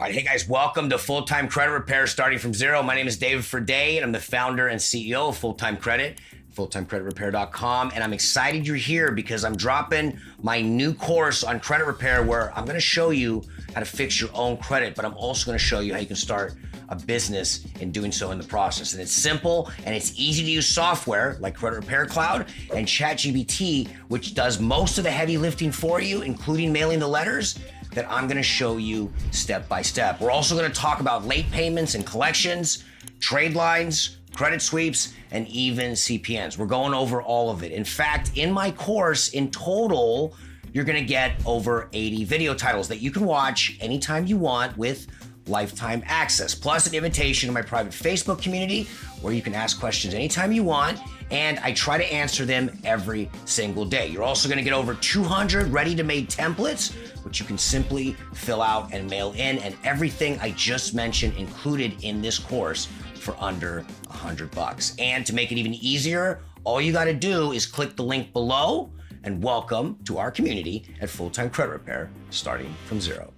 All right, hey guys, welcome to Full-Time Credit Repair starting from zero. My name is David Forday, and I'm the founder and CEO of Full-Time Credit, fulltimecreditrepair.com. And I'm excited you're here because I'm dropping my new course on credit repair where I'm gonna show you how to fix your own credit, but I'm also gonna show you how you can start a business in doing so in the process. And it's simple and it's easy to use software like Credit Repair Cloud and ChatGPT, which does most of the heavy lifting for you, including mailing the letters, that I'm gonna show you step by step. We're also gonna talk about late payments and collections, Tradelines, credit sweeps, and even CPNs. We're going over all of it. In fact, in my course, in total, you're gonna get over 80 video titles that you can watch anytime you want with lifetime access, plus an invitation to my private Facebook community where you can ask questions anytime you want, and I try to answer them every single day. You're also gonna get over 200 ready-to-made templates, which you can simply fill out and mail in, and everything I just mentioned included in this course for under $100. And to make it even easier, all you gotta do is click the link below and welcome to our community at Full-Time Credit Repair, starting from zero.